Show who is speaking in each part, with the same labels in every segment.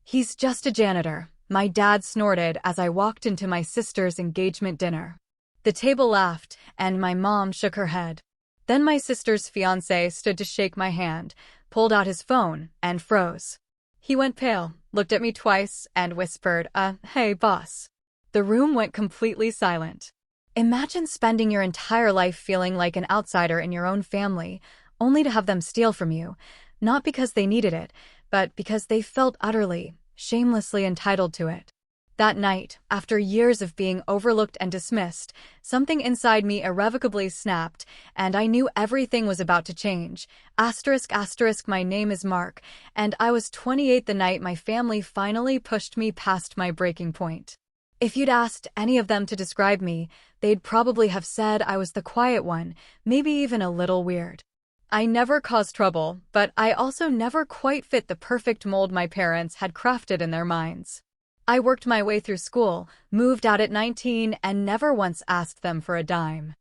Speaker 1: He's just a janitor, my dad snorted as I walked into my sister's engagement dinner. The table laughed, and my mom shook her head. Then my sister's fiancé stood to shake my hand, pulled out his phone, and froze. He went pale, looked at me twice, and whispered, hey, boss. The room went completely silent. Imagine spending your entire life feeling like an outsider in your own family, only to have them steal from you, not because they needed it, but because they felt utterly, shamelessly entitled to it. That night, after years of being overlooked and dismissed, something inside me irrevocably snapped, and I knew everything was about to change. My name is Mark, and I was 28 the night my family finally pushed me past my breaking point. If you'd asked any of them to describe me, they'd probably have said I was the quiet one, maybe even a little weird. I never caused trouble, but I also never quite fit the perfect mold my parents had crafted in their minds. I worked my way through school, moved out at 19, and never once asked them for a dime.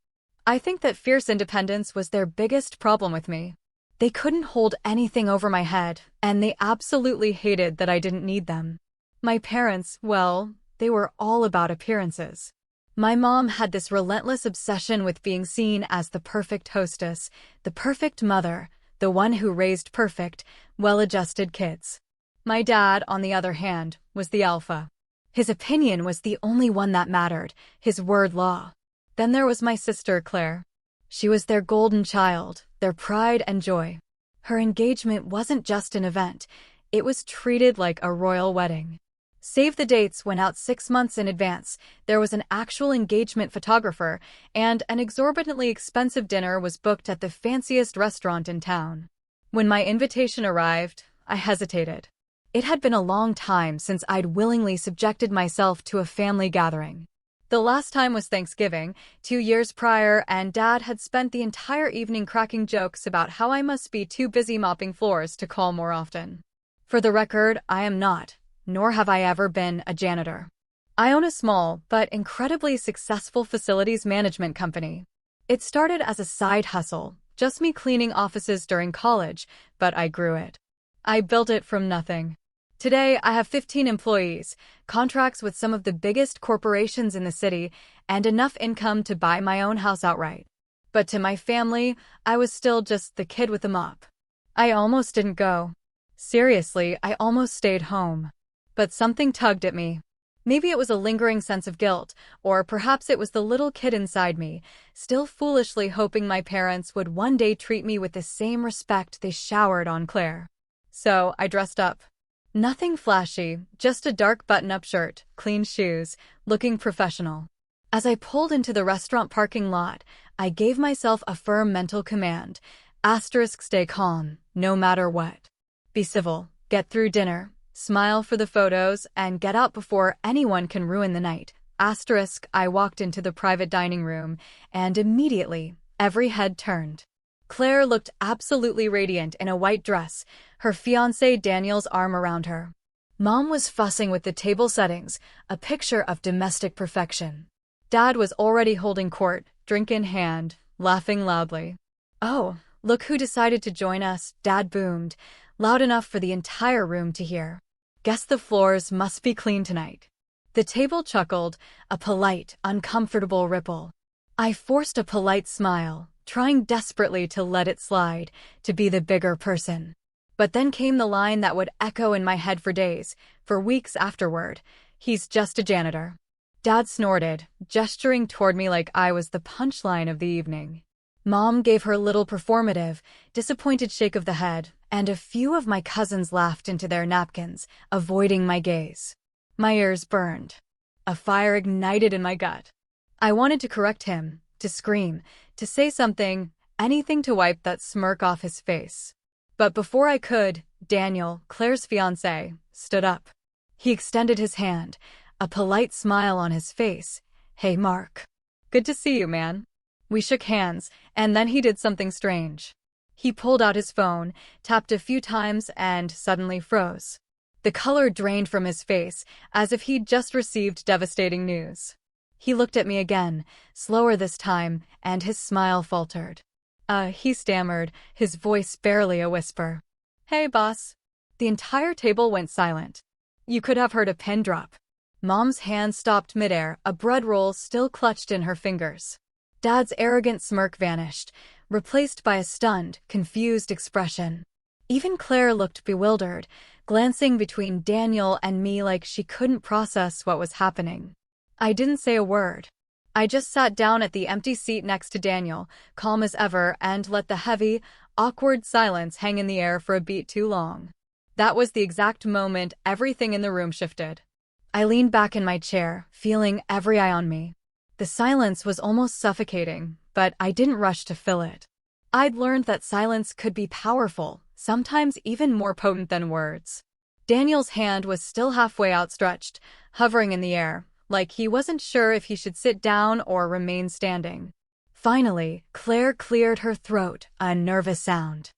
Speaker 1: I think that fierce independence was their biggest problem with me. They couldn't hold anything over my head, and they absolutely hated that I didn't need them. My parents, well, they were all about appearances. My mom had this relentless obsession with being seen as the perfect hostess, the perfect mother, the one who raised perfect, well-adjusted kids. My dad, on the other hand, was the alpha. His opinion was the only one that mattered, his word law. Then there was my sister, Claire. She was their golden child, their pride and joy. Her engagement wasn't just an event, it was treated like a royal wedding. Save the dates went out 6 months in advance, there was an actual engagement photographer, and an exorbitantly expensive dinner was booked at the fanciest restaurant in town. When my invitation arrived, I hesitated. It had been a long time since I'd willingly subjected myself to a family gathering. The last time was Thanksgiving, 2 years prior, and Dad had spent the entire evening cracking jokes about how I must be too busy mopping floors to call more often. For the record, I am not, nor have I ever been, a janitor. I own a small but incredibly successful facilities management company. It started as a side hustle, just me cleaning offices during college, but I grew it. I built it from nothing. Today, I have 15 employees, contracts with some of the biggest corporations in the city, and enough income to buy my own house outright. But to my family, I was still just the kid with the mop. I almost didn't go. Seriously, I almost stayed home. But something tugged at me. Maybe it was a lingering sense of guilt, or perhaps it was the little kid inside me, still foolishly hoping my parents would one day treat me with the same respect they showered on Claire. So I dressed up. Nothing flashy, just a dark button-up shirt, clean shoes, looking professional. As I pulled into the restaurant parking lot, I gave myself a firm mental command. Stay calm, no matter what. Be civil, get through dinner, smile for the photos, and get out before anyone can ruin the night. I walked into the private dining room, and immediately, every head turned. Claire looked absolutely radiant in a white dress, her fiancé Daniel's arm around her. Mom was fussing with the table settings, a picture of domestic perfection. Dad was already holding court, drink in hand, laughing loudly. "Oh, look who decided to join us," Dad boomed, loud enough for the entire room to hear. "Guess the floors must be clean tonight." The table chuckled, a polite, uncomfortable ripple. I forced a polite smile, trying desperately to let it slide, to be the bigger person. But then came the line that would echo in my head for days, for weeks afterward. "He's just a janitor." Dad snorted, gesturing toward me like I was the punchline of the evening. Mom gave her little performative, disappointed shake of the head, and a few of my cousins laughed into their napkins, avoiding my gaze. My ears burned. A fire ignited in my gut. I wanted to correct him, to scream, to say something, anything to wipe that smirk off his face. But before I could, Daniel, Claire's fiancé, stood up. He extended his hand, a polite smile on his face. "Hey, Mark. Good to see you, man." We shook hands, and then he did something strange. He pulled out his phone, tapped a few times, and suddenly froze. The color drained from his face, as if he'd just received devastating news. He looked at me again, slower this time, and his smile faltered. He stammered, his voice barely a whisper. "Hey, boss." The entire table went silent. You could have heard a pin drop. Mom's hand stopped midair, a bread roll still clutched in her fingers. Dad's arrogant smirk vanished, replaced by a stunned, confused expression. Even Claire looked bewildered, glancing between Daniel and me like she couldn't process what was happening. I didn't say a word. I just sat down at the empty seat next to Daniel, calm as ever, and let the heavy, awkward silence hang in the air for a beat too long. That was the exact moment everything in the room shifted. I leaned back in my chair, feeling every eye on me. The silence was almost suffocating, but I didn't rush to fill it. I'd learned that silence could be powerful, sometimes even more potent than words. Daniel's hand was still halfway outstretched, hovering in the air, like he wasn't sure if he should sit down or remain standing. Finally, Claire cleared her throat, a nervous sound.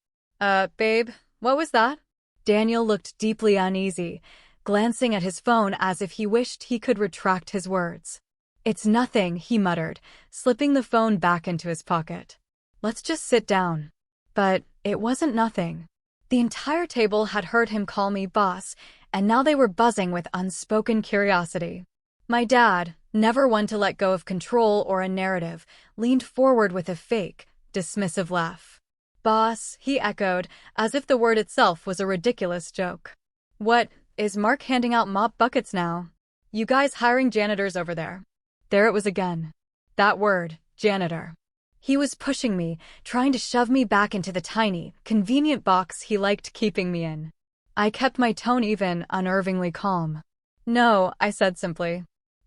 Speaker 1: Babe, what was that?" Daniel looked deeply uneasy, glancing at his phone as if he wished he could retract his words. "It's nothing," he muttered, slipping the phone back into his pocket. "Let's just sit down." But it wasn't nothing. The entire table had heard him call me boss, and now they were buzzing with unspoken curiosity. My dad, never one to let go of control or a narrative, leaned forward with a fake, dismissive laugh. "Boss," he echoed, as if the word itself was a ridiculous joke. "What, is Mark handing out mop buckets now? You guys hiring janitors over there?" There it was again. That word, janitor. He was pushing me, trying to shove me back into the tiny, convenient box he liked keeping me in. I kept my tone even, unnervingly calm. "No," I said simply.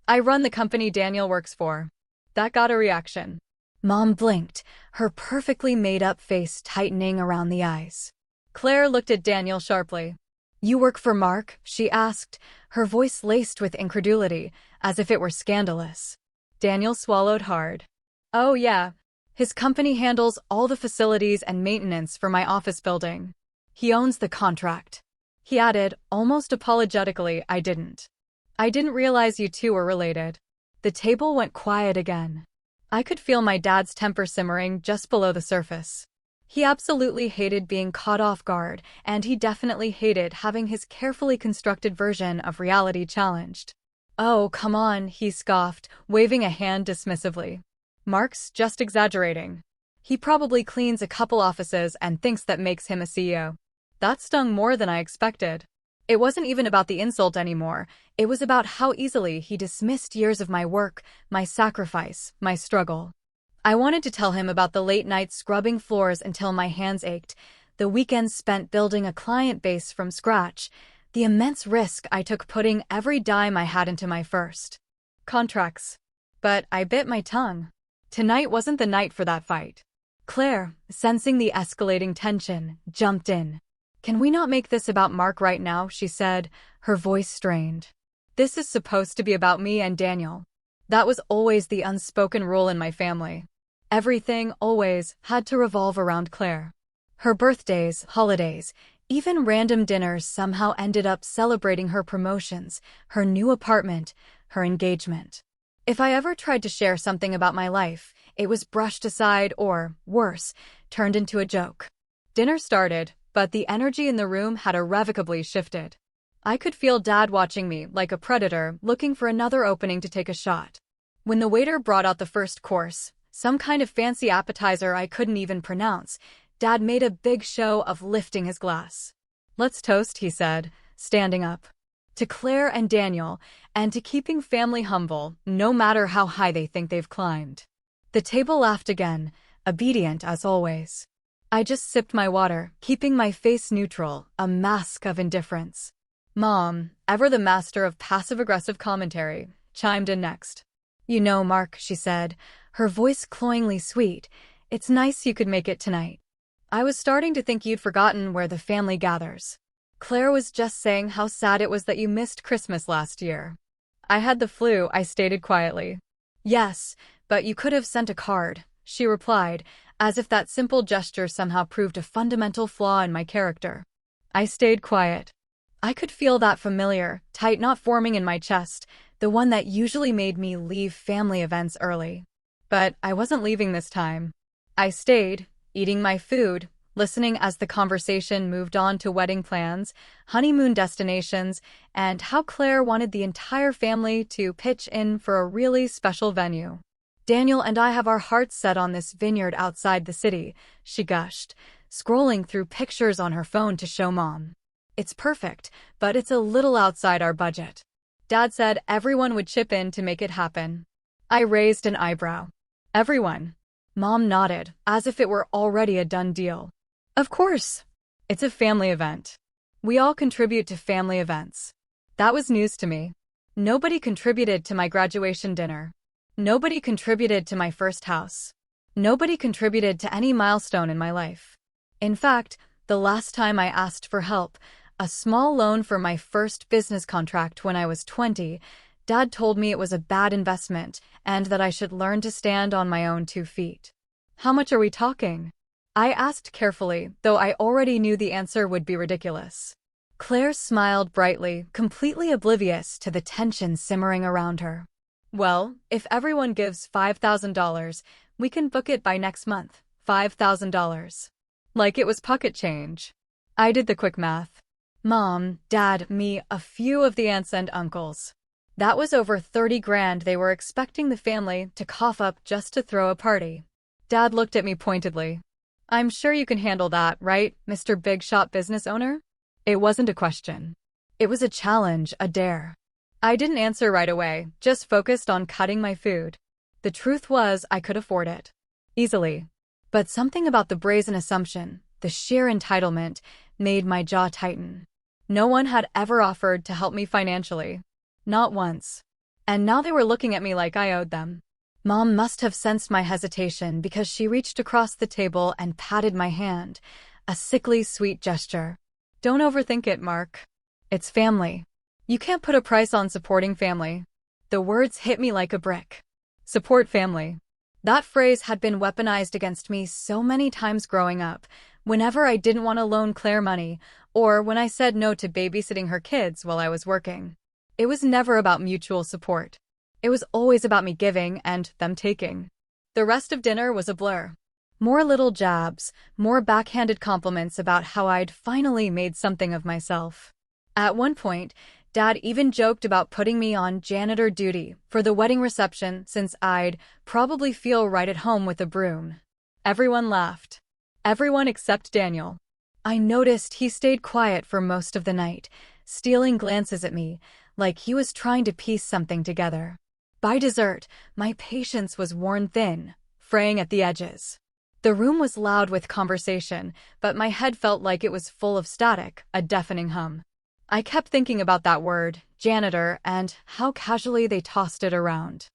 Speaker 1: "I run the company Daniel works for." That got a reaction. Mom blinked, her perfectly made-up face tightening around the eyes. Claire looked at Daniel sharply. "You work for Mark?" she asked, her voice laced with incredulity, as if it were scandalous. Daniel swallowed hard. "Oh yeah. His company handles all the facilities and maintenance for my office building. He owns the contract." He added, almost apologetically, I didn't realize you two were related." The table went quiet again. I could feel my dad's temper simmering just below the surface. He absolutely hated being caught off guard, and he definitely hated having his carefully constructed version of reality challenged. "Oh, come on," he scoffed, waving a hand dismissively. "Mark's just exaggerating. He probably cleans a couple offices and thinks that makes him a CEO." That stung more than I expected. It wasn't even about the insult anymore. It was about how easily he dismissed years of my work, my sacrifice, my struggle. I wanted to tell him about the late nights scrubbing floors until my hands ached, the weekends spent building a client base from scratch, the immense risk I took putting every dime I had into my first contracts. But I bit my tongue. Tonight wasn't the night for that fight. Claire, sensing the escalating tension, jumped in. "Can we not make this about Mark right now?" she said, her voice strained. "This is supposed to be about me and Daniel." That was always the unspoken rule in my family. Everything, always, had to revolve around Claire. Her birthdays, holidays, even random dinners somehow ended up celebrating her promotions, her new apartment, her engagement. If I ever tried to share something about my life, it was brushed aside or, worse, turned into a joke. Dinner started, but the energy in the room had irrevocably shifted. I could feel Dad watching me like a predator looking for another opening to take a shot. When the waiter brought out the first course, some kind of fancy appetizer I couldn't even pronounce, Dad made a big show of lifting his glass. "Let's toast," he said, standing up. "To Claire and Daniel, and to keeping family humble, no matter how high they think they've climbed." The table laughed again, obedient as always. I just sipped my water, keeping my face neutral, a mask of indifference. Mom, ever the master of passive-aggressive commentary, chimed in next. "You know, Mark," she said, her voice cloyingly sweet, "it's nice you could make it tonight. I was starting to think you'd forgotten where the family gathers. Claire was just saying how sad it was that you missed Christmas last year." "I had the flu," I stated quietly. "Yes, but you could have sent a card," she replied, as if that simple gesture somehow proved a fundamental flaw in my character. I stayed quiet. I could feel that familiar, tight knot forming in my chest, the one that usually made me leave family events early. But I wasn't leaving this time. I stayed, eating my food, listening as the conversation moved on to wedding plans, honeymoon destinations, and how Claire wanted the entire family to pitch in for a really special venue. "Daniel and I have our hearts set on this vineyard outside the city," she gushed, scrolling through pictures on her phone to show Mom. "It's perfect, but it's a little outside our budget." Dad said everyone would chip in to make it happen. I raised an eyebrow. "Everyone?" Mom nodded, as if it were already a done deal. "Of course. It's a family event. We all contribute to family events." That was news to me. Nobody contributed to my graduation dinner. Nobody contributed to my first house. Nobody contributed to any milestone in my life. In fact, the last time I asked for help, a small loan for my first business contract when I was 20, Dad told me it was a bad investment and that I should learn to stand on my own 2 feet. "How much are we talking?" I asked carefully, though I already knew the answer would be ridiculous. Claire smiled brightly, completely oblivious to the tension simmering around her. "Well, if everyone gives $5,000, we can book it by next month. $5,000. Like it was pocket change. I did the quick math. Mom, Dad, me, a few of the aunts and uncles. That was over 30 grand they were expecting the family to cough up just to throw a party. Dad looked at me pointedly. "I'm sure you can handle that, right, Mr. Big Shot business owner?" It wasn't a question. It was a challenge, a dare. I didn't answer right away, just focused on cutting my food. The truth was I could afford it. Easily. But something about the brazen assumption, the sheer entitlement, made my jaw tighten. No one had ever offered to help me financially. Not once. And now they were looking at me like I owed them. Mom must have sensed my hesitation because she reached across the table and patted my hand, a sickly sweet gesture. "Don't overthink it, Mark. It's family. You can't put a price on supporting family." The words hit me like a brick. Support family. That phrase had been weaponized against me so many times growing up, whenever I didn't want to loan Claire money, or when I said no to babysitting her kids while I was working. It was never about mutual support. It was always about me giving and them taking. The rest of dinner was a blur. More little jabs, more backhanded compliments about how I'd finally made something of myself. At one point, Dad even joked about putting me on janitor duty for the wedding reception since I'd probably feel right at home with a broom. Everyone laughed. Everyone except Daniel. I noticed he stayed quiet for most of the night, stealing glances at me, like he was trying to piece something together. By dessert, my patience was worn thin, fraying at the edges. The room was loud with conversation, but my head felt like it was full of static, a deafening hum. I kept thinking about that word, janitor, and how casually they tossed it around.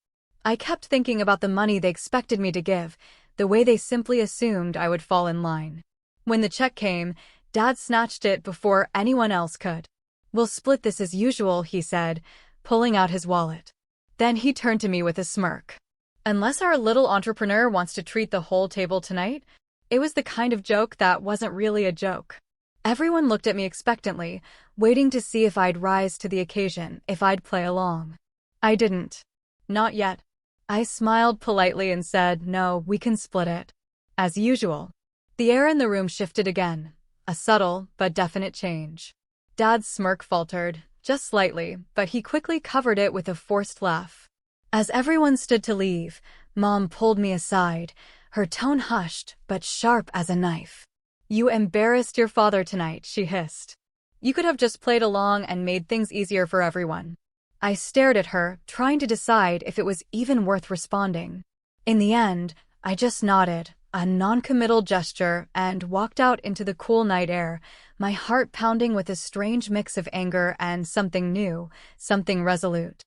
Speaker 1: I kept thinking about the money they expected me to give, the way they simply assumed I would fall in line. When the check came, Dad snatched it before anyone else could. "We'll split this as usual," he said, pulling out his wallet. Then he turned to me with a smirk. "Unless our little entrepreneur wants to treat the whole table tonight?" It was the kind of joke that wasn't really a joke. Everyone looked at me expectantly, waiting to see if I'd rise to the occasion, if I'd play along. I didn't. Not yet. I smiled politely and said, "No, we can split it." As usual. The air in the room shifted again, a subtle but definite change. Dad's smirk faltered, just slightly, but he quickly covered it with a forced laugh. As everyone stood to leave, Mom pulled me aside, her tone hushed but sharp as a knife. "You embarrassed your father tonight," she hissed. "You could have just played along and made things easier for everyone." I stared at her, trying to decide if it was even worth responding. In the end, I just nodded, a non-committal gesture, and walked out into the cool night air, my heart pounding with a strange mix of anger and something new, something resolute.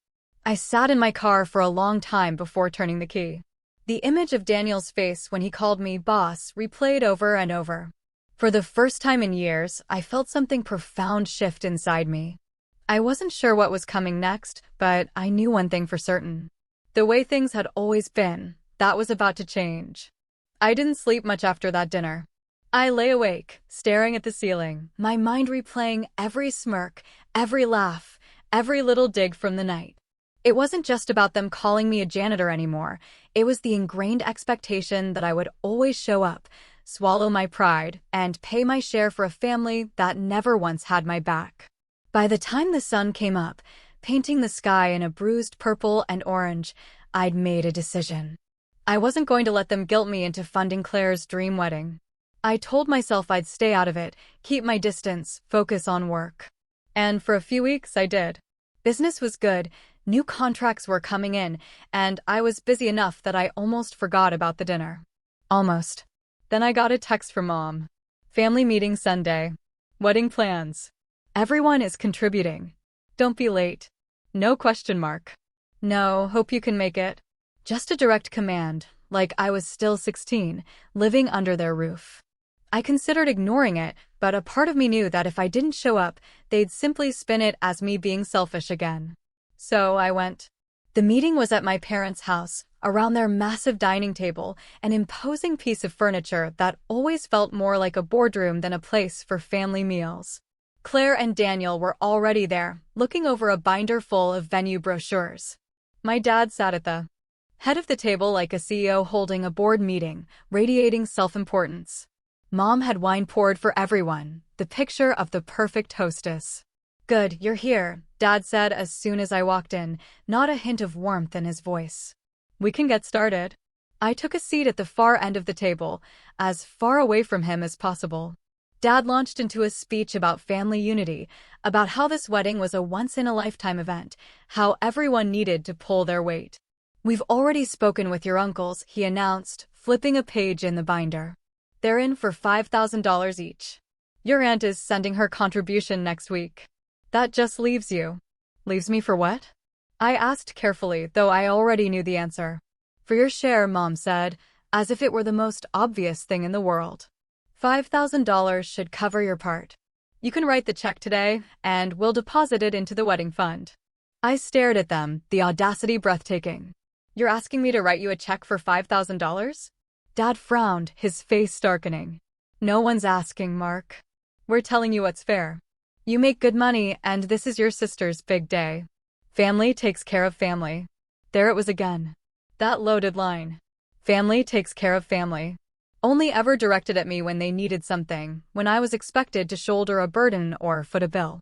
Speaker 1: I sat in my car for a long time before turning the key. The image of Daniel's face when he called me boss replayed over and over. For the first time in years, I felt something profound shift inside me. I wasn't sure what was coming next, but I knew one thing for certain. The way things had always been, that was about to change. I didn't sleep much after that dinner. I lay awake, staring at the ceiling, my mind replaying every smirk, every laugh, every little dig from the night. It wasn't just about them calling me a janitor anymore. It was the ingrained expectation that I would always show up, swallow my pride, and pay my share for a family that never once had my back. By the time the sun came up, painting the sky in a bruised purple and orange, I'd made a decision. I wasn't going to let them guilt me into funding Claire's dream wedding. I told myself I'd stay out of it, keep my distance, focus on work. And for a few weeks, I did. Business was good, new contracts were coming in, and I was busy enough that I almost forgot about the dinner. Almost. Then I got a text from Mom. Family meeting Sunday. Wedding plans. Everyone is contributing. Don't be late. No question mark. No, hope you can make it. Just a direct command, like I was still 16, living under their roof. I considered ignoring it, but a part of me knew that if I didn't show up, they'd simply spin it as me being selfish again. So I went. The meeting was at my parents' house, around their massive dining table, an imposing piece of furniture that always felt more like a boardroom than a place for family meals. Claire and Daniel were already there, looking over a binder full of venue brochures. My dad sat at the head of the table like a CEO holding a board meeting, radiating self-importance. Mom had wine poured for everyone, the picture of the perfect hostess. "Good, you're here," Dad said as soon as I walked in, not a hint of warmth in his voice. "We can get started." I took a seat at the far end of the table, as far away from him as possible. Dad launched into a speech about family unity, about how this wedding was a once-in-a-lifetime event, how everyone needed to pull their weight. "We've already spoken with your uncles," he announced, flipping a page in the binder. "They're in for $5,000 each. Your aunt is sending her contribution next week. That just leaves you." "Leaves me for what?" I asked carefully, though I already knew the answer. "For your share," Mom said, as if it were the most obvious thing in the world. $5,000 should cover your part. You can write the check today, and we'll deposit it into the wedding fund." I stared at them, the audacity breathtaking. "You're asking me to write you a check for $5,000? Dad frowned, his face darkening. "No one's asking, Mark. We're telling you what's fair. You make good money, and this is your sister's big day. Family takes care of family." There it was again. That loaded line. Family takes care of family. Only ever directed at me when they needed something, when I was expected to shoulder a burden or foot a bill.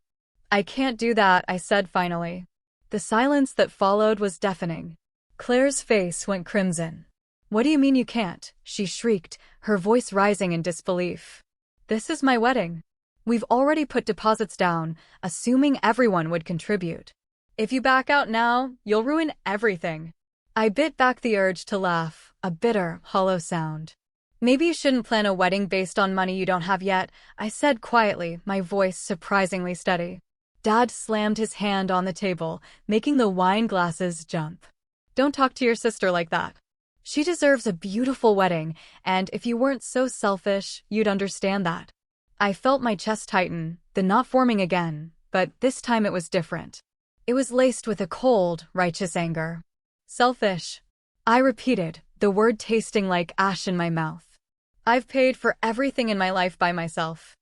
Speaker 1: "I can't do that," I said finally. The silence that followed was deafening. Claire's face went crimson. "What do you mean you can't?" she shrieked, her voice rising in disbelief. "This is my wedding. We've already put deposits down, assuming everyone would contribute. If you back out now, you'll ruin everything." I bit back the urge to laugh, a bitter, hollow sound. "Maybe you shouldn't plan a wedding based on money you don't have yet," I said quietly, my voice surprisingly steady. Dad slammed his hand on the table, making the wine glasses jump. "Don't talk to your sister like that. She deserves a beautiful wedding, and if you weren't so selfish, you'd understand that." I felt my chest tighten, the knot forming again, but this time it was different. It was laced with a cold, righteous anger. "Selfish," I repeated, the word tasting like ash in my mouth. "I've paid for everything in my life by myself.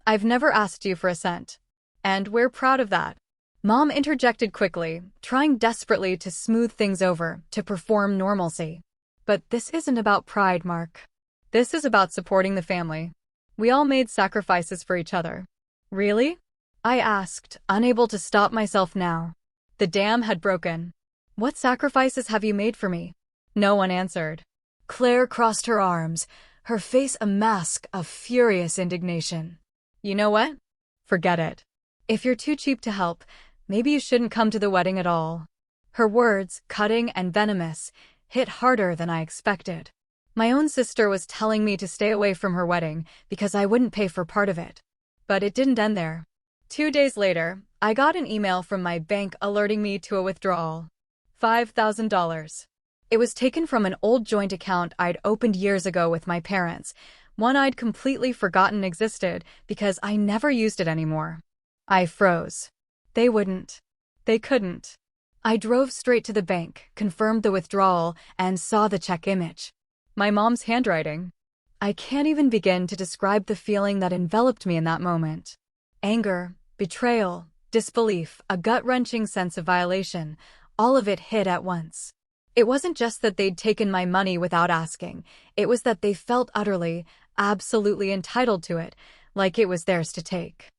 Speaker 1: I've never asked you for a cent. And we're proud of that." Mom interjected quickly, trying desperately to smooth things over, to perform normalcy. "But this isn't about pride, Mark. This is about supporting the family. We all made sacrifices for each other." "Really?" I asked, unable to stop myself now. The dam had broken. "What sacrifices have you made for me?" No one answered. Claire crossed her arms, her face a mask of furious indignation. "You know what? Forget it. If you're too cheap to help, maybe you shouldn't come to the wedding at all." Her words, cutting and venomous, hit harder than I expected. My own sister was telling me to stay away from her wedding because I wouldn't pay for part of it. But it didn't end there. 2 days later, I got an email from my bank alerting me to a withdrawal. $5,000. It was taken from an old joint account I'd opened years ago with my parents, one I'd completely forgotten existed because I never used it anymore. I froze. They wouldn't. They couldn't. I drove straight to the bank, confirmed the withdrawal, and saw the check image. My mom's handwriting. I can't even begin to describe the feeling that enveloped me in that moment. Anger, betrayal, disbelief, a gut-wrenching sense of violation, all of it hit at once. It wasn't just that they'd taken my money without asking, it was that they felt utterly, absolutely entitled to it, like it was theirs to take.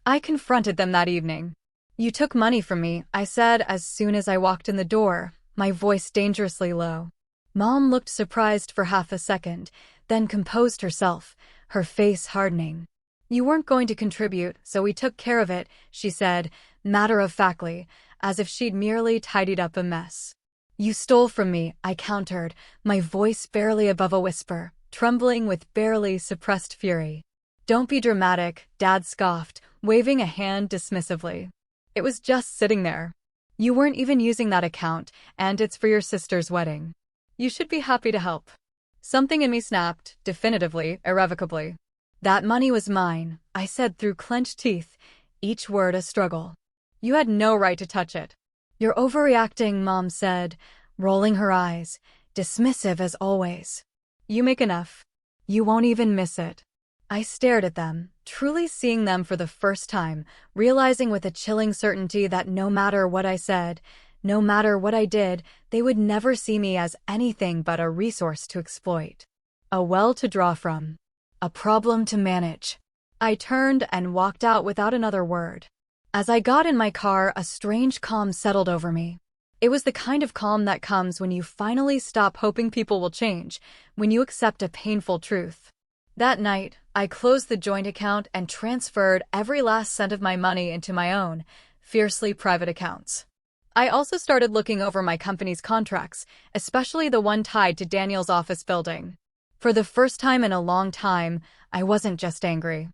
Speaker 1: I confronted them that evening. "You took money from me," I said as soon as I walked in the door, my voice dangerously low. Mom looked surprised for half a second, then composed herself, her face hardening. "You weren't going to contribute, so we took care of it," she said, matter-of-factly, as if she'd merely tidied up a mess. "You stole from me," I countered, my voice barely above a whisper, trembling with barely suppressed fury. "Don't be dramatic," Dad scoffed, waving a hand dismissively. "It was just sitting there. You weren't even using that account, and it's for your sister's wedding. You should be happy to help." Something in me snapped, definitively, irrevocably. "That money was mine," I said through clenched teeth, each word a struggle. "You had no right to touch it." "You're overreacting," Mom said, rolling her eyes, dismissive as always. "You make enough. You won't even miss it." I stared at them, truly seeing them for the first time, realizing with a chilling certainty that no matter what I said, no matter what I did, they would never see me as anything but a resource to exploit. A well to draw from. A problem to manage. I turned and walked out without another word. As I got in my car, a strange calm settled over me. It was the kind of calm that comes when you finally stop hoping people will change, when you accept a painful truth. That night, I closed the joint account and transferred every last cent of my money into my own, fiercely private accounts. I also started looking over my company's contracts, especially the one tied to Daniel's office building. For the first time in a long time, I wasn't just angry.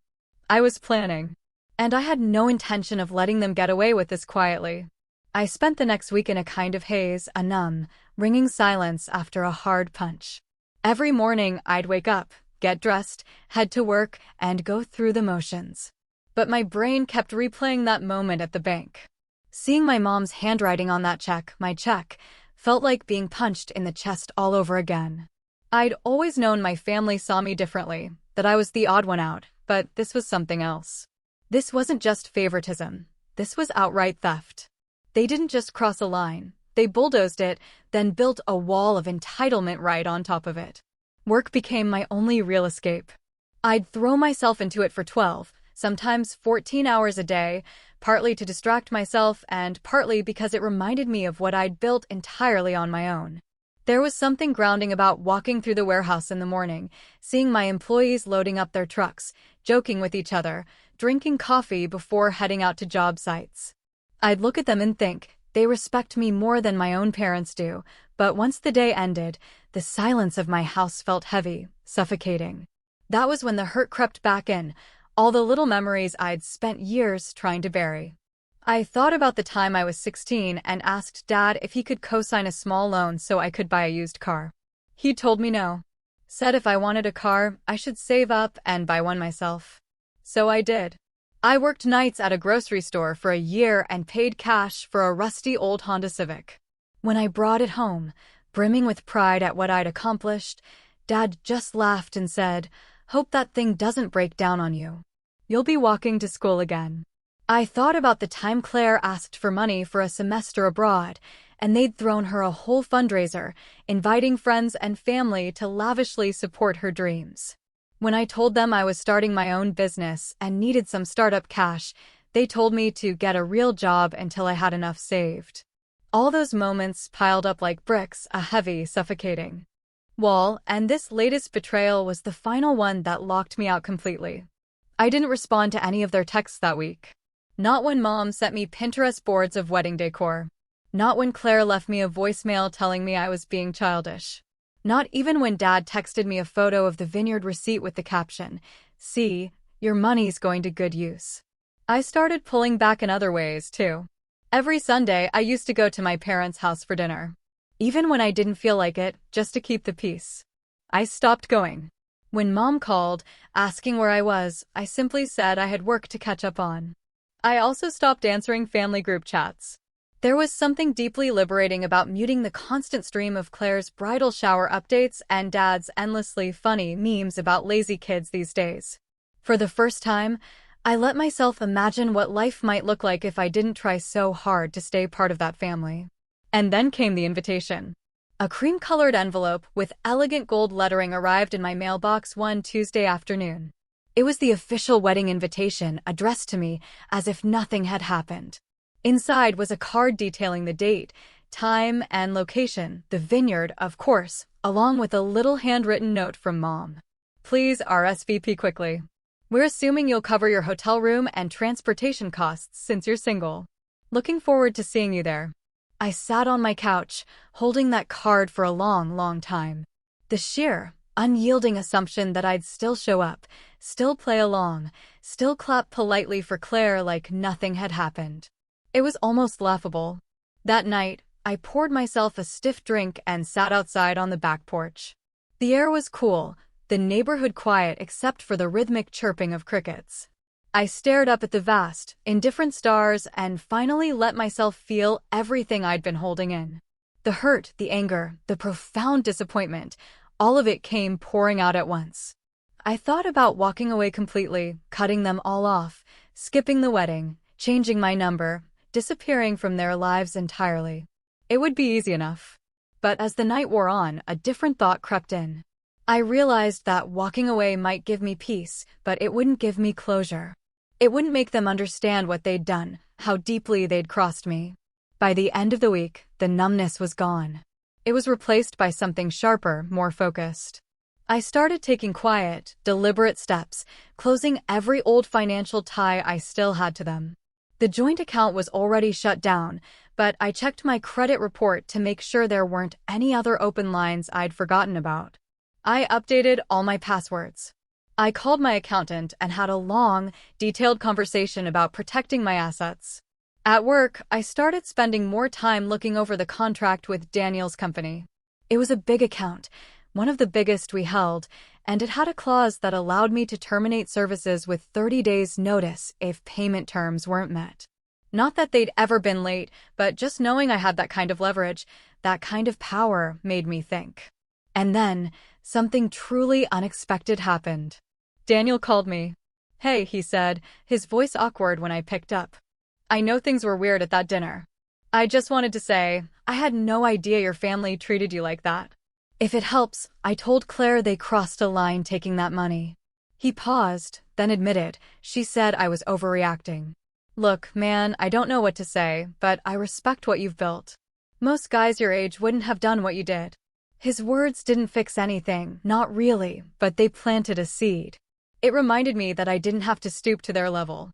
Speaker 1: I was planning. And I had no intention of letting them get away with this quietly. I spent the next week in a kind of haze, a numb, ringing silence after a hard punch. Every morning, I'd wake up, get dressed, head to work, and go through the motions. But my brain kept replaying that moment at the bank. Seeing my mom's handwriting on that check, my check, felt like being punched in the chest all over again. I'd always known my family saw me differently, that I was the odd one out, but this was something else. This wasn't just favoritism. This was outright theft. They didn't just cross a line. They bulldozed it, then built a wall of entitlement right on top of it. Work became my only real escape. I'd throw myself into it for 12, sometimes 14 hours a day, partly to distract myself and partly because it reminded me of what I'd built entirely on my own. There was something grounding about walking through the warehouse in the morning, seeing my employees loading up their trucks, joking with each other, drinking coffee before heading out to job sites. I'd look at them and think, they respect me more than my own parents do, but once the day ended, the silence of my house felt heavy, suffocating. That was when the hurt crept back in, all the little memories I'd spent years trying to bury. I thought about the time I was 16 and asked Dad if he could co-sign a small loan so I could buy a used car. He told me no. Said if I wanted a car, I should save up and buy one myself. So I did. I worked nights at a grocery store for a year and paid cash for a rusty old Honda Civic. When I brought it home, brimming with pride at what I'd accomplished, Dad just laughed and said, "Hope that thing doesn't break down on you. You'll be walking to school again." I thought about the time Claire asked for money for a semester abroad, and they'd thrown her a whole fundraiser, inviting friends and family to lavishly support her dreams. When I told them I was starting my own business and needed some startup cash, they told me to get a real job until I had enough saved. All those moments piled up like bricks, a heavy, suffocating wall, and this latest betrayal was the final one that locked me out completely. I didn't respond to any of their texts that week. Not when Mom sent me Pinterest boards of wedding decor. Not when Claire left me a voicemail telling me I was being childish. Not even when Dad texted me a photo of the vineyard receipt with the caption, "See, your money's going to good use." I started pulling back in other ways, too. Every Sunday, I used to go to my parents' house for dinner. Even when I didn't feel like it, just to keep the peace. I stopped going. When Mom called, asking where I was, I simply said I had work to catch up on. I also stopped answering family group chats. There was something deeply liberating about muting the constant stream of Claire's bridal shower updates and Dad's endlessly funny memes about lazy kids these days. For the first time, I let myself imagine what life might look like if I didn't try so hard to stay part of that family. And then came the invitation. A cream-colored envelope with elegant gold lettering arrived in my mailbox one Tuesday afternoon. It was the official wedding invitation addressed to me as if nothing had happened. Inside was a card detailing the date, time, and location, the vineyard, of course, along with a little handwritten note from Mom. Please RSVP quickly. We're assuming you'll cover your hotel room and transportation costs since you're single. Looking forward to seeing you there. I sat on my couch, holding that card for a long, long time. The sheer, unyielding assumption that I'd still show up, still play along, still clap politely for Claire like nothing had happened. It was almost laughable. That night, I poured myself a stiff drink and sat outside on the back porch. The air was cool, the neighborhood quiet except for the rhythmic chirping of crickets. I stared up at the vast, indifferent stars and finally let myself feel everything I'd been holding in. The hurt, the anger, the profound disappointment, all of it came pouring out at once. I thought about walking away completely, cutting them all off, skipping the wedding, changing my number, disappearing from their lives entirely. It would be easy enough. But as the night wore on, a different thought crept in. I realized that walking away might give me peace, but it wouldn't give me closure. It wouldn't make them understand what they'd done, how deeply they'd crossed me. By the end of the week, the numbness was gone. It was replaced by something sharper, more focused. I started taking quiet, deliberate steps, closing every old financial tie I still had to them. The joint account was already shut down, but I checked my credit report to make sure there weren't any other open lines I'd forgotten about. I updated all my passwords. I called my accountant and had a long, detailed conversation about protecting my assets. At work, I started spending more time looking over the contract with Daniel's company. It was a big account, one of the biggest we held, and it had a clause that allowed me to terminate services with 30 days' notice if payment terms weren't met. Not that they'd ever been late, but just knowing I had that kind of leverage, that kind of power, made me think. And then, something truly unexpected happened. Daniel called me. "Hey," he said, his voice awkward when I picked up. "I know things were weird at that dinner. I just wanted to say, I had no idea your family treated you like that. If it helps, I told Claire they crossed a line taking that money." He paused, then admitted, "She said I was overreacting. Look, man, I don't know what to say, but I respect what you've built. Most guys your age wouldn't have done what you did." His words didn't fix anything, not really, but they planted a seed. It reminded me that I didn't have to stoop to their level.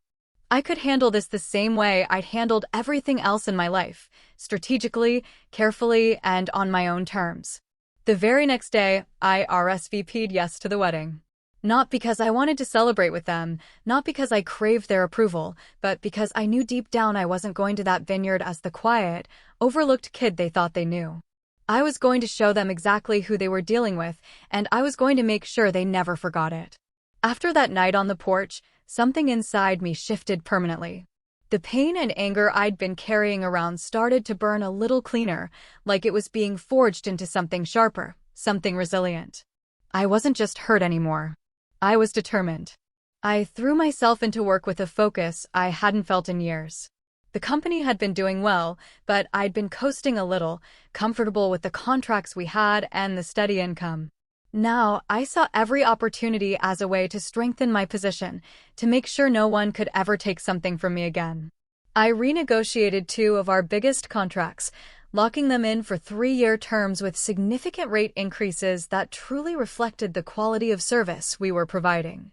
Speaker 1: I could handle this the same way I'd handled everything else in my life, strategically, carefully, and on my own terms. The very next day, I RSVP'd yes to the wedding. Not because I wanted to celebrate with them, not because I craved their approval, but because I knew deep down I wasn't going to that vineyard as the quiet, overlooked kid they thought they knew. I was going to show them exactly who they were dealing with, and I was going to make sure they never forgot it. After that night on the porch, something inside me shifted permanently. The pain and anger I'd been carrying around started to burn a little cleaner, like it was being forged into something sharper, something resilient. I wasn't just hurt anymore. I was determined. I threw myself into work with a focus I hadn't felt in years. The company had been doing well, but I'd been coasting a little, comfortable with the contracts we had and the steady income. Now, I saw every opportunity as a way to strengthen my position, to make sure no one could ever take something from me again. I renegotiated 2 of our biggest contracts, locking them in for 3-year terms with significant rate increases that truly reflected the quality of service we were providing.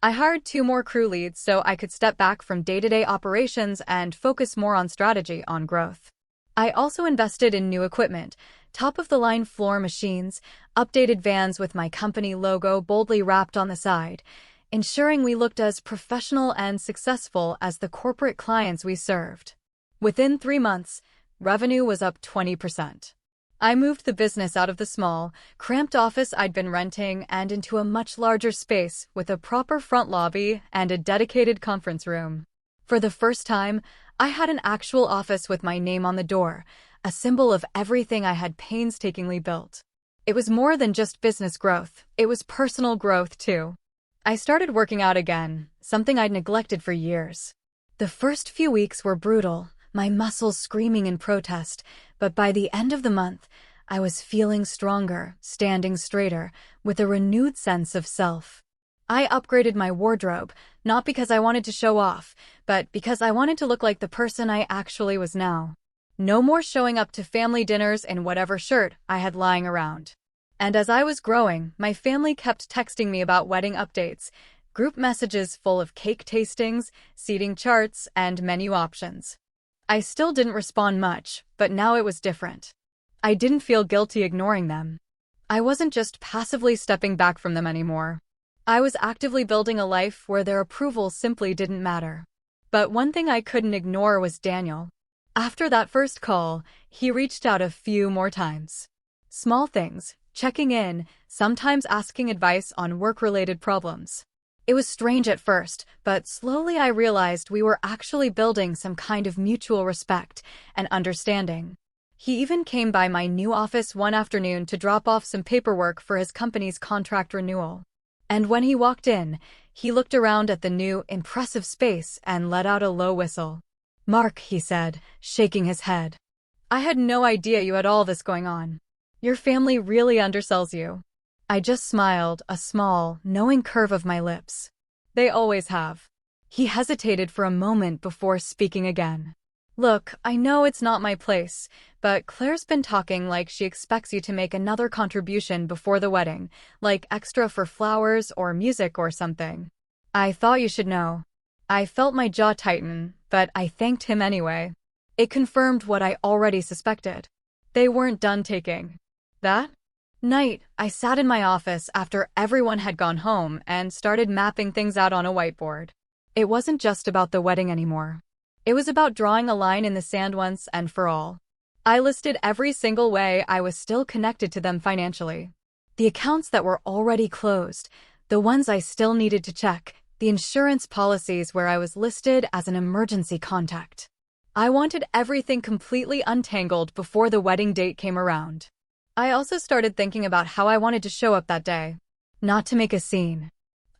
Speaker 1: I hired 2 more crew leads so I could step back from day-to-day operations and focus more on strategy, on growth. I also invested in new equipment, top-of-the-line floor machines, updated vans with my company logo boldly wrapped on the side, ensuring we looked as professional and successful as the corporate clients we served. Within 3 months, revenue was up 20%. I moved the business out of the small, cramped office I'd been renting and into a much larger space with a proper front lobby and a dedicated conference room. For the first time, I had an actual office with my name on the door, a symbol of everything I had painstakingly built. It was more than just business growth, it was personal growth too. I started working out again, something I'd neglected for years. The first few weeks were brutal, my muscles screaming in protest, but by the end of the month, I was feeling stronger, standing straighter, with a renewed sense of self. I upgraded my wardrobe, not because I wanted to show off, but because I wanted to look like the person I actually was now. No more showing up to family dinners in whatever shirt I had lying around. And as I was growing, my family kept texting me about wedding updates, group messages full of cake tastings, seating charts, and menu options. I still didn't respond much, but now it was different. I didn't feel guilty ignoring them. I wasn't just passively stepping back from them anymore. I was actively building a life where their approval simply didn't matter. But one thing I couldn't ignore was Daniel. After that first call, he reached out a few more times. Small things, checking in, sometimes asking advice on work-related problems. It was strange at first, but slowly I realized we were actually building some kind of mutual respect and understanding. He even came by my new office one afternoon to drop off some paperwork for his company's contract renewal. And when he walked in, he looked around at the new, impressive space and let out a low whistle. "Mark," he said, shaking his head. "I had no idea you had all this going on. Your family really undersells you." I just smiled, a small, knowing curve of my lips. "They always have." He hesitated for a moment before speaking again. "Look, I know it's not my place, but Claire's been talking like she expects you to make another contribution before the wedding, like extra for flowers or music or something. I thought you should know." I felt my jaw tighten, but I thanked him anyway. It confirmed what I already suspected. They weren't done taking. That night, I sat in my office after everyone had gone home and started mapping things out on a whiteboard. It wasn't just about the wedding anymore. It was about drawing a line in the sand once and for all. I listed every single way I was still connected to them financially. The accounts that were already closed, the ones I still needed to check, the insurance policies where I was listed as an emergency contact. I wanted everything completely untangled before the wedding date came around. I also started thinking about how I wanted to show up that day. Not to make a scene.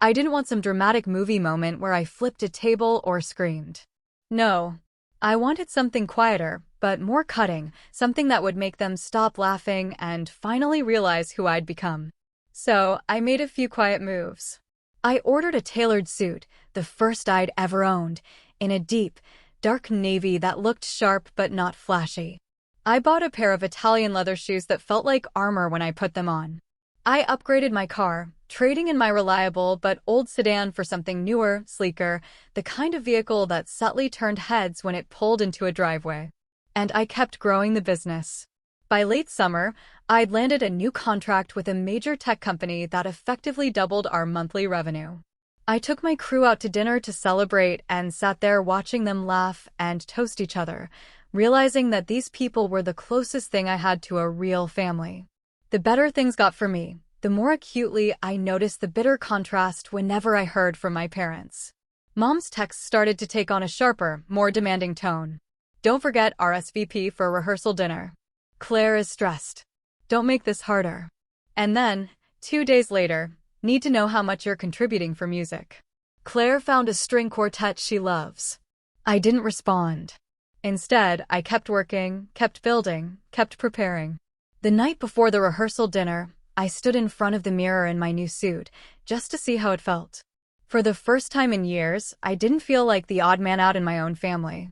Speaker 1: I didn't want some dramatic movie moment where I flipped a table or screamed. No. I wanted something quieter, but more cutting, something that would make them stop laughing and finally realize who I'd become. So, I made a few quiet moves. I ordered a tailored suit, the first I'd ever owned, in a deep, dark navy that looked sharp but not flashy. I bought a pair of Italian leather shoes that felt like armor when I put them on. I upgraded my car, trading in my reliable but old sedan for something newer, sleeker, the kind of vehicle that subtly turned heads when it pulled into a driveway. And I kept growing the business. By late summer, I'd landed a new contract with a major tech company that effectively doubled our monthly revenue. I took my crew out to dinner to celebrate and sat there watching them laugh and toast each other, realizing that these people were the closest thing I had to a real family. The better things got for me, the more acutely I noticed the bitter contrast whenever I heard from my parents. Mom's texts started to take on a sharper, more demanding tone. "Don't forget RSVP for rehearsal dinner. Claire is stressed. Don't make this harder." And then, 2 days later, "Need to know how much you're contributing for music. Claire found a string quartet she loves." I didn't respond. Instead, I kept working, kept building, kept preparing. The night before the rehearsal dinner, I stood in front of the mirror in my new suit, just to see how it felt. For the first time in years, I didn't feel like the odd man out in my own family.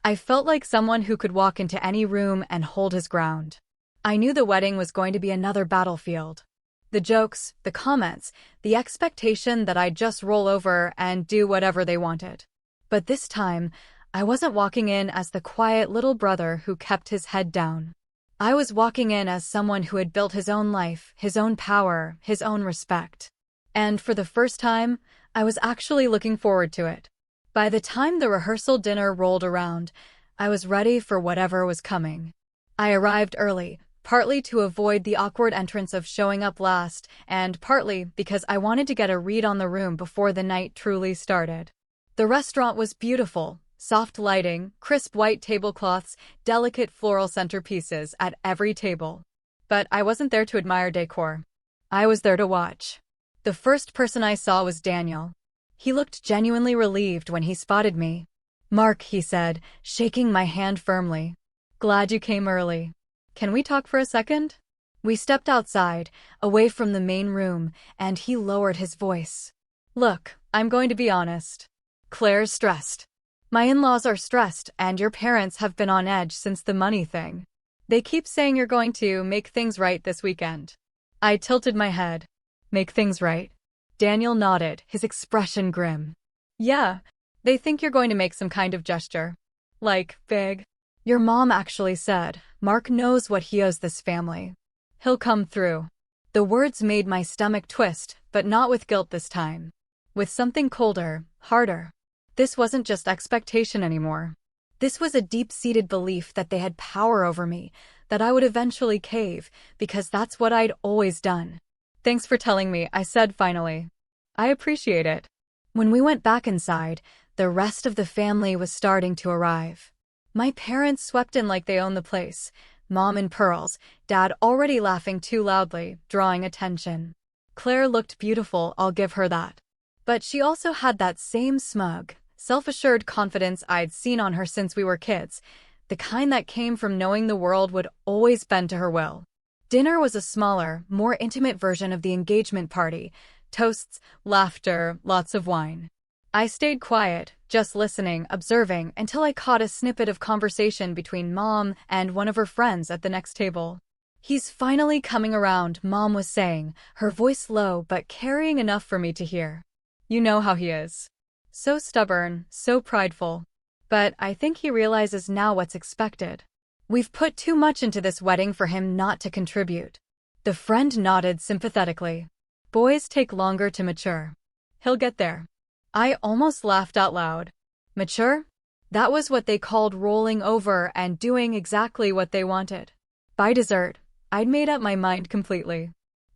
Speaker 1: I felt like someone who could walk into any room and hold his ground. I knew the wedding was going to be another battlefield. The jokes, the comments, the expectation that I'd just roll over and do whatever they wanted. But this time, I wasn't walking in as the quiet little brother who kept his head down. I was walking in as someone who had built his own life, his own power, his own respect. And for the first time, I was actually looking forward to it. By the time the rehearsal dinner rolled around, I was ready for whatever was coming. I arrived early, partly to avoid the awkward entrance of showing up last, and partly because I wanted to get a read on the room before the night truly started. The restaurant was beautiful. Soft lighting, crisp white tablecloths, delicate floral centerpieces at every table. But I wasn't there to admire decor. I was there to watch. The first person I saw was Daniel. He looked genuinely relieved when he spotted me. "Mark," he said, shaking my hand firmly. "Glad you came early." Can we talk for a second? We stepped outside, away from the main room, and he lowered his voice. Look, I'm going to be honest. Claire's stressed. My in-laws are stressed, and your parents have been on edge since the money thing. They keep saying you're going to make things right this weekend. I tilted my head. Make things right? Daniel nodded, his expression grim. Yeah, they think you're going to make some kind of gesture. Like, big. Your mom actually said, Mark knows what he owes this family. He'll come through. The words made my stomach twist, but not with guilt this time. With something colder, harder. This wasn't just expectation anymore. This was a deep-seated belief that they had power over me, that I would eventually cave, because that's what I'd always done. Thanks for telling me, I said finally. I appreciate it. When we went back inside, the rest of the family was starting to arrive. My parents swept in like they owned the place, Mom in pearls, Dad already laughing too loudly, drawing attention. Claire looked beautiful, I'll give her that. But she also had that same smug, self-assured confidence I'd seen on her since we were kids, the kind that came from knowing the world would always bend to her will. Dinner was a smaller, more intimate version of the engagement party. Toasts, laughter, lots of wine. I stayed quiet, just listening, observing, until I caught a snippet of conversation between Mom and one of her friends at the next table. He's finally coming around, Mom was saying, her voice low but carrying enough for me to hear. You know how he is. So stubborn, so prideful. But I think he realizes now what's expected. We've put too much into this wedding for him not to contribute. The friend nodded sympathetically. Boys take longer to mature. He'll get there. I almost laughed out loud. Mature? That was what they called rolling over and doing exactly what they wanted. By dessert, I'd made up my mind completely.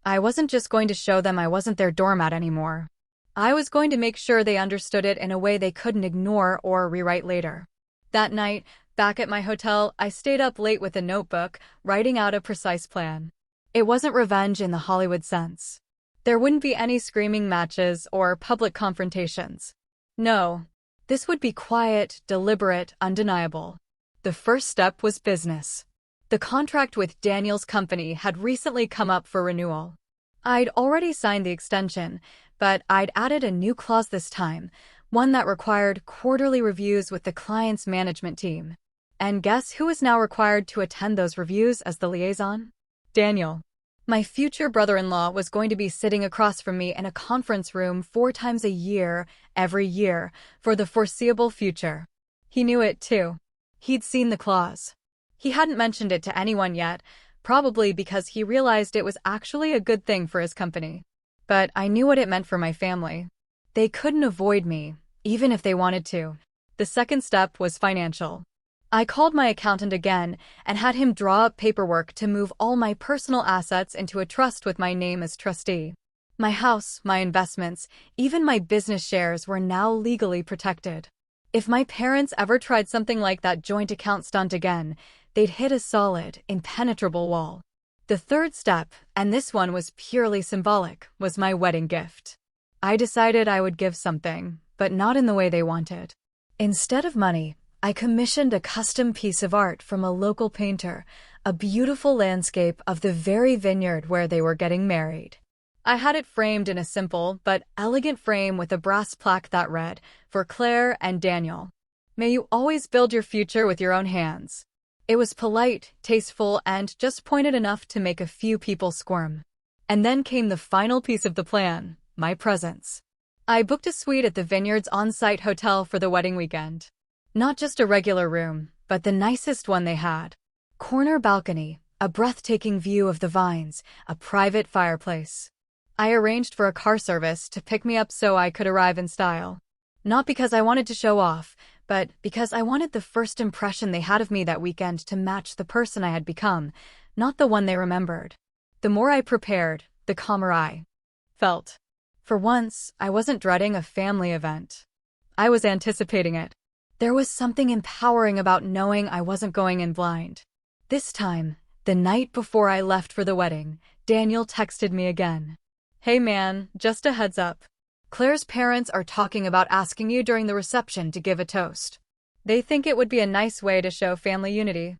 Speaker 1: I wasn't just going to show them I wasn't their doormat anymore. I was going to make sure they understood it in a way they couldn't ignore or rewrite later. That night, back at my hotel, I stayed up late with a notebook, writing out a precise plan. It wasn't revenge in the Hollywood sense. There wouldn't be any screaming matches or public confrontations. No, this would be quiet, deliberate, undeniable. The first step was business. The contract with Daniel's company had recently come up for renewal. I'd already signed the extension, but I'd added a new clause this time, one that required quarterly reviews with the client's management team. And guess who is now required to attend those reviews as the liaison? Daniel. My future brother-in-law was going to be sitting across from me in a conference room 4 times a year, every year, for the foreseeable future. He knew it too. He'd seen the clause. He hadn't mentioned it to anyone yet, probably because he realized it was actually a good thing for his company. But I knew what it meant for my family. They couldn't avoid me, even if they wanted to. The second step was financial. I called my accountant again and had him draw up paperwork to move all my personal assets into a trust with my name as trustee. My house, my investments, even my business shares were now legally protected. If my parents ever tried something like that joint account stunt again, they'd hit a solid, impenetrable wall. The third step, and this one was purely symbolic, was my wedding gift. I decided I would give something, but not in the way they wanted. Instead of money, I commissioned a custom piece of art from a local painter, a beautiful landscape of the very vineyard where they were getting married. I had it framed in a simple but elegant frame with a brass plaque that read, "For Claire and Daniel. May you always build your future with your own hands." It was polite, tasteful, and just pointed enough to make a few people squirm. And then came the final piece of the plan, my presents. I booked a suite at the Vineyard's on-site hotel for the wedding weekend. Not just a regular room, but the nicest one they had. Corner balcony, a breathtaking view of the vines, a private fireplace. I arranged for a car service to pick me up so I could arrive in style. Not because I wanted to show off, but because I wanted the first impression they had of me that weekend to match the person I had become, not the one they remembered. The more I prepared, the calmer I felt. For once, I wasn't dreading a family event. I was anticipating it. There was something empowering about knowing I wasn't going in blind. This time, the night before I left for the wedding, Daniel texted me again. "Hey man, just a heads up. Claire's parents are talking about asking you during the reception to give a toast. They think it would be a nice way to show family unity."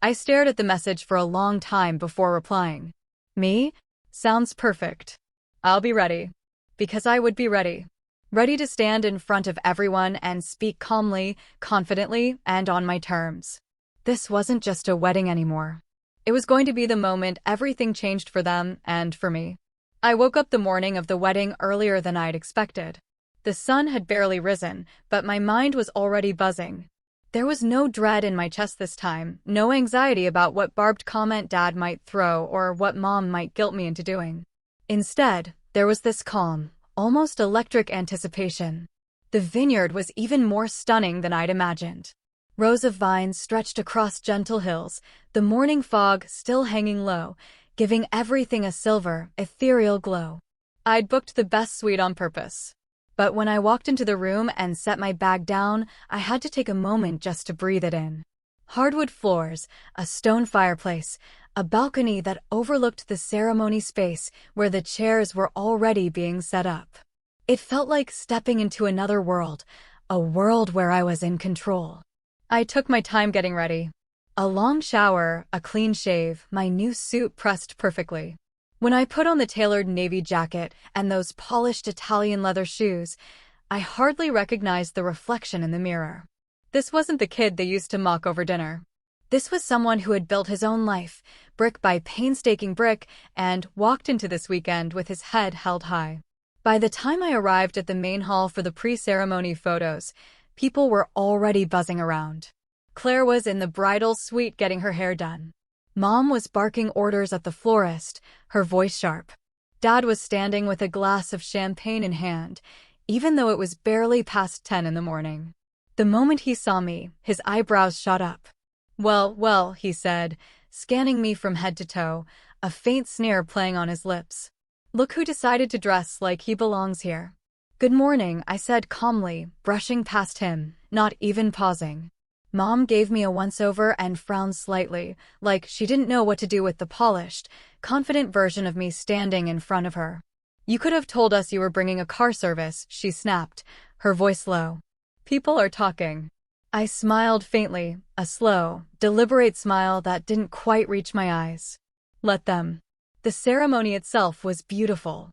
Speaker 1: I stared at the message for a long time before replying. Me? Sounds perfect. I'll be ready. Because I would be ready. Ready to stand in front of everyone and speak calmly, confidently, and on my terms. This wasn't just a wedding anymore. It was going to be the moment everything changed for them and for me. I woke up the morning of the wedding earlier than I'd expected. The sun had barely risen, but my mind was already buzzing. There was no dread in my chest this time, no anxiety about what barbed comment Dad might throw or what Mom might guilt me into doing. Instead, there was this calm, almost electric anticipation. The vineyard was even more stunning than I'd imagined. Rows of vines stretched across gentle hills, the morning fog still hanging low, giving everything a silver, ethereal glow. I'd booked the best suite on purpose. But when I walked into the room and set my bag down, I had to take a moment just to breathe it in. Hardwood floors, a stone fireplace, a balcony that overlooked the ceremony space where the chairs were already being set up. It felt like stepping into another world, a world where I was in control. I took my time getting ready. A long shower, a clean shave, my new suit pressed perfectly. When I put on the tailored navy jacket and those polished Italian leather shoes, I hardly recognized the reflection in the mirror. This wasn't the kid they used to mock over dinner. This was someone who had built his own life, brick by painstaking brick, and walked into this weekend with his head held high. By the time I arrived at the main hall for the pre-ceremony photos, people were already buzzing around. Claire was in the bridal suite getting her hair done. Mom was barking orders at the florist, her voice sharp. Dad was standing with a glass of champagne in hand, even though it was barely past 10 in the morning. The moment he saw me, his eyebrows shot up. Well, he said, scanning me from head to toe, a faint sneer playing on his lips. Look who decided to dress like he belongs here. Good morning, I said calmly, brushing past him, not even pausing. Mom gave me a once-over and frowned slightly, like she didn't know what to do with the polished, confident version of me standing in front of her. You could have told us you were bringing a car service, she snapped, her voice low. People are talking. I smiled faintly, a slow, deliberate smile that didn't quite reach my eyes. Let them. The ceremony itself was beautiful.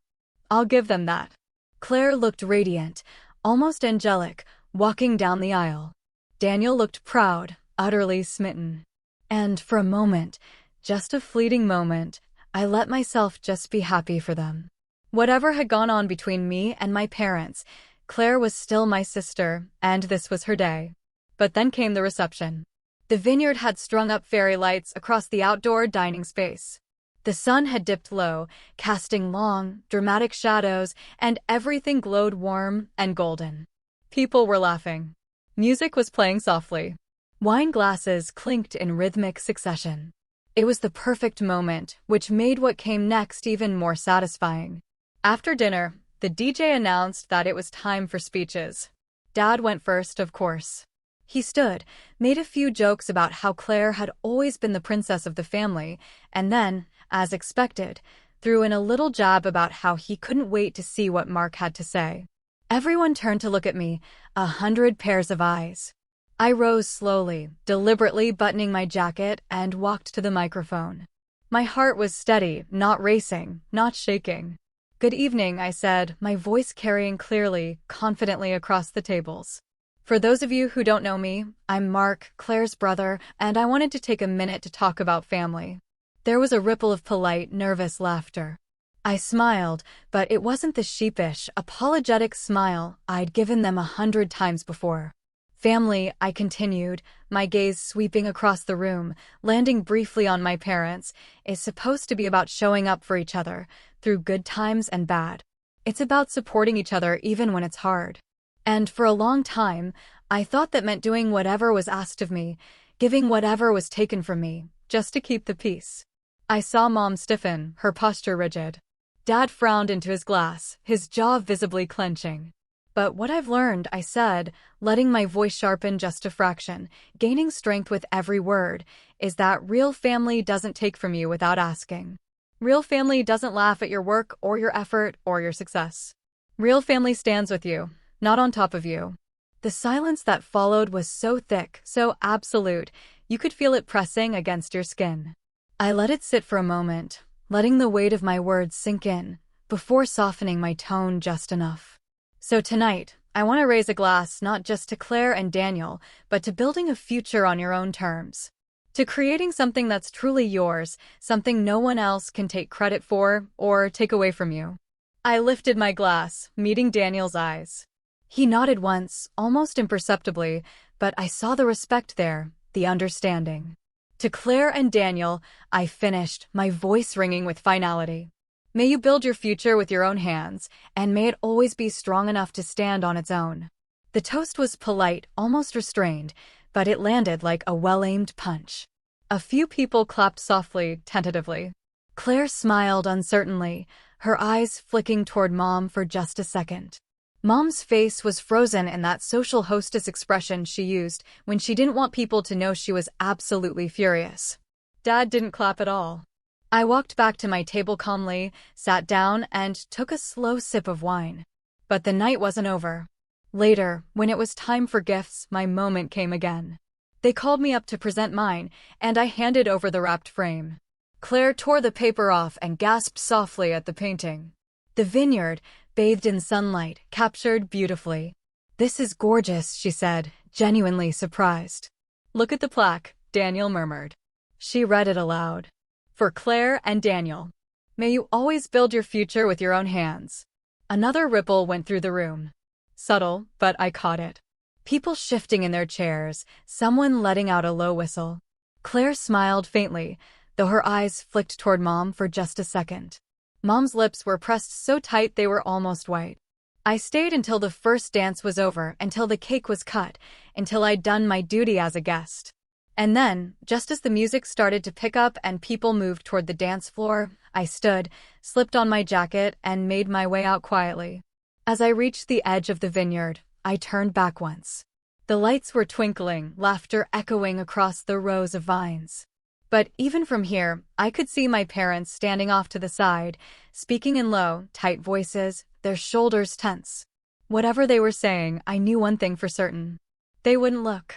Speaker 1: I'll give them that. Claire looked radiant, almost angelic, walking down the aisle. Daniel looked proud, utterly smitten. And for a moment, just a fleeting moment, I let myself just be happy for them. Whatever had gone on between me and my parents, Claire was still my sister, and this was her day. But then came the reception. The vineyard had strung up fairy lights across the outdoor dining space. The sun had dipped low, casting long, dramatic shadows, and everything glowed warm and golden. People were laughing. Music was playing softly. Wine glasses clinked in rhythmic succession. It was the perfect moment, which made what came next even more satisfying. After dinner, the DJ announced that it was time for speeches. Dad went first, of course. He stood, made a few jokes about how Claire had always been the princess of the family, and then, as expected, threw in a little jab about how he couldn't wait to see what Mark had to say. Everyone turned to look at me, 100 pairs of eyes. I rose slowly, deliberately buttoning my jacket, and walked to the microphone. My heart was steady, not racing, not shaking. Good evening, I said, my voice carrying clearly, confidently across the tables. For those of you who don't know me, I'm Mark, Claire's brother, and I wanted to take a minute to talk about family. There was a ripple of polite, nervous laughter. I smiled, but it wasn't the sheepish, apologetic smile I'd given them 100 times before. Family, I continued, my gaze sweeping across the room, landing briefly on my parents, is supposed to be about showing up for each other, through good times and bad. It's about supporting each other even when it's hard. And for a long time, I thought that meant doing whatever was asked of me, giving whatever was taken from me, just to keep the peace. I saw Mom stiffen, her posture rigid. Dad frowned into his glass, his jaw visibly clenching. But what I've learned, I said, letting my voice sharpen just a fraction, gaining strength with every word, is that real family doesn't take from you without asking. Real family doesn't laugh at your work or your effort or your success. Real family stands with you, not on top of you. The silence that followed was so thick, so absolute, You could feel it pressing against your skin. I let it sit for a moment, letting the weight of my words sink in, before softening my tone just enough. So tonight, I want to raise a glass not just to Claire and Daniel, but to building a future on your own terms. To creating something that's truly yours, something no one else can take credit for or take away from you. I lifted my glass, meeting Daniel's eyes. He nodded once, almost imperceptibly, but I saw the respect there, the understanding. To Claire and Daniel, I finished, my voice ringing with finality. May you build your future with your own hands, and may it always be strong enough to stand on its own. The toast was polite, almost restrained, but it landed like a well-aimed punch. A few people clapped softly, tentatively. Claire smiled uncertainly, her eyes flicking toward Mom for just a second. Mom's face was frozen in that social hostess expression she used when she didn't want people to know she was absolutely furious. Dad didn't clap at all. I walked back to my table calmly, sat down, and took a slow sip of wine. But the night wasn't over. Later, when it was time for gifts, my moment came again. They called me up to present mine, and I handed over the wrapped frame. Claire tore the paper off and gasped softly at the painting. The vineyard, bathed in sunlight, captured beautifully. "This is gorgeous," she said, genuinely surprised. "Look at the plaque," Daniel murmured. She read it aloud. "For Claire and Daniel. May you always build your future with your own hands." Another ripple went through the room. Subtle, but I caught it. People shifting in their chairs, someone letting out a low whistle. Claire smiled faintly, though her eyes flicked toward Mom for just a second. Mom's lips were pressed so tight they were almost white. I stayed until the first dance was over, until the cake was cut, until I'd done my duty as a guest. And then, just as the music started to pick up and people moved toward the dance floor, I stood, slipped on my jacket, and made my way out quietly. As I reached the edge of the vineyard, I turned back once. The lights were twinkling, laughter echoing across the rows of vines. But even from here, I could see my parents standing off to the side, speaking in low, tight voices, their shoulders tense. Whatever they were saying, I knew one thing for certain. They wouldn't look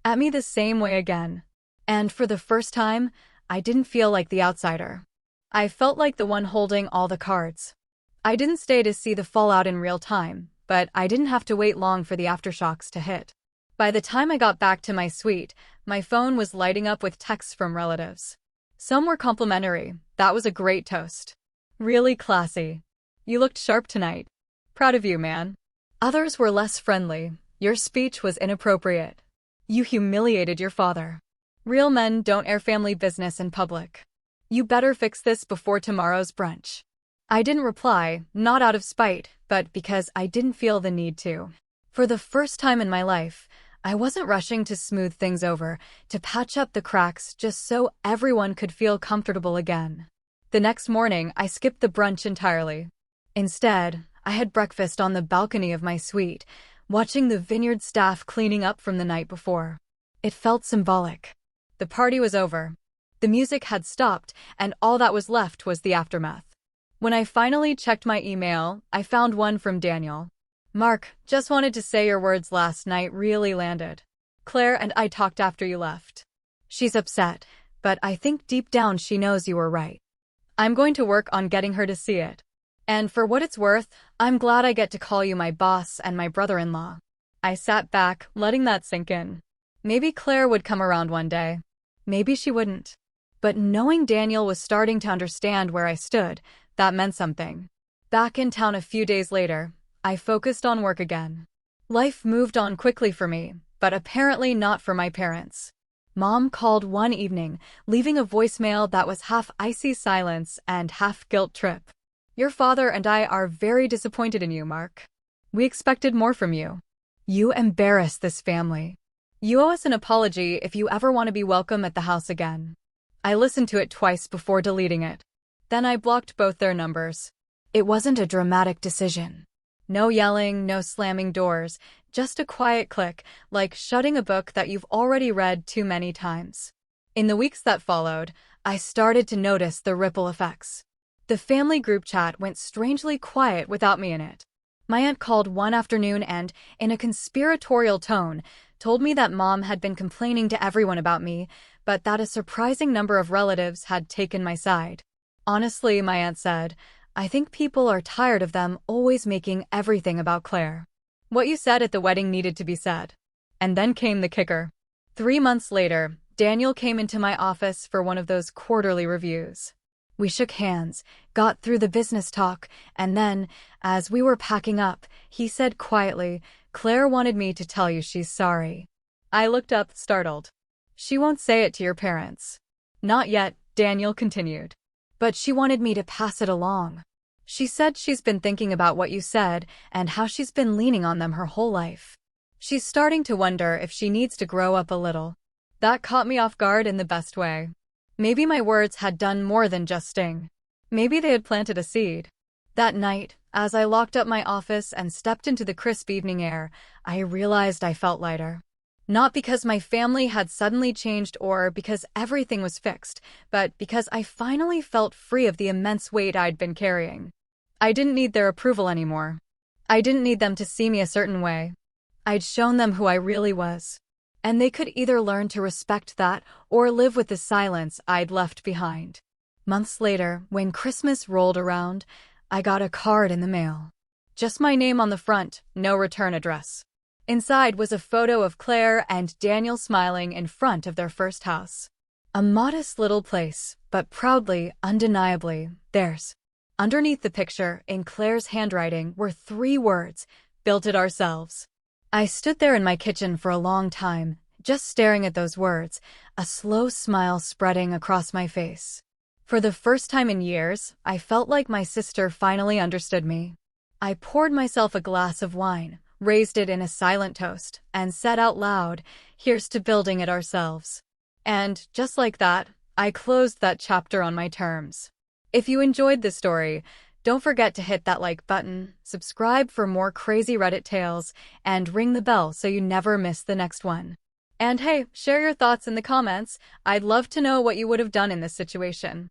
Speaker 1: at me the same way again. And for the first time, I didn't feel like the outsider. I felt like the one holding all the cards. I didn't stay to see the fallout in real time, but I didn't have to wait long for the aftershocks to hit. By the time I got back to my suite, my phone was lighting up with texts from relatives. Some were complimentary. "That was a great toast. Really classy. You looked sharp tonight. Proud of you, man." Others were less friendly. "Your speech was inappropriate. You humiliated your father. Real men don't air family business in public. You better fix this before tomorrow's brunch." I didn't reply, not out of spite, but because I didn't feel the need to. For the first time in my life, I wasn't rushing to smooth things over, to patch up the cracks just so everyone could feel comfortable again. The next morning, I skipped the brunch entirely. Instead, I had breakfast on the balcony of my suite, watching the vineyard staff cleaning up from the night before. It felt symbolic. The party was over. The music had stopped, and all that was left was the aftermath. When I finally checked my email, I found one from Daniel. "Mark, just wanted to say your words last night really landed. Claire and I talked after you left. She's upset, but I think deep down she knows you were right. I'm going to work on getting her to see it. And for what it's worth, I'm glad I get to call you my boss and my brother-in-law." I sat back, letting that sink in. Maybe Claire would come around one day. Maybe she wouldn't. But knowing Daniel was starting to understand where I stood, that meant something. Back in town a few days later, I focused on work again. Life moved on quickly for me, but apparently not for my parents. Mom called one evening, leaving a voicemail that was half icy silence and half guilt trip. "Your father and I are very disappointed in you, Mark. We expected more from you. You embarrassed this family. You owe us an apology if you ever want to be welcome at the house again." I listened to it twice before deleting it. Then I blocked both their numbers. It wasn't a dramatic decision. No yelling, no slamming doors, just a quiet click, like shutting a book that you've already read too many times. In the weeks that followed, I started to notice the ripple effects. The family group chat went strangely quiet without me in it. My aunt called one afternoon and, in a conspiratorial tone, told me that Mom had been complaining to everyone about me, but that a surprising number of relatives had taken my side. Honestly, my aunt said, I think people are tired of them always making everything about Claire. What you said at the wedding needed to be said. And then came the kicker. 3 months later, Daniel came into my office for one of those quarterly reviews. We shook hands, got through the business talk, and then, as we were packing up, he said quietly, Claire wanted me to tell you she's sorry. I looked up, startled. She won't say it to your parents. Not yet, Daniel continued. But she wanted me to pass it along. She said she's been thinking about what you said and how she's been leaning on them her whole life. She's starting to wonder if she needs to grow up a little. That caught me off guard in the best way. Maybe my words had done more than just sting. Maybe they had planted a seed. That night, as I locked up my office and stepped into the crisp evening air, I realized I felt lighter. Not because my family had suddenly changed or because everything was fixed, but because I finally felt free of the immense weight I'd been carrying. I didn't need their approval anymore. I didn't need them to see me a certain way. I'd shown them who I really was. And they could either learn to respect that or live with the silence I'd left behind. Months later, when Christmas rolled around, I got a card in the mail. Just my name on the front, no return address. Inside was a photo of Claire and Daniel smiling in front of their first house. A modest little place, but proudly, undeniably, theirs. Underneath the picture, in Claire's handwriting, were 3 words, built it ourselves. I stood there in my kitchen for a long time, just staring at those words, a slow smile spreading across my face. For the first time in years, I felt like my sister finally understood me. I poured myself a glass of wine, raised it in a silent toast, and said out loud, here's to building it ourselves. And, just like that, I closed that chapter on my terms. If you enjoyed this story, don't forget to hit that like button, subscribe for more crazy Reddit tales, and ring the bell so you never miss the next one. And hey, share your thoughts in the comments. I'd love to know what you would have done in this situation.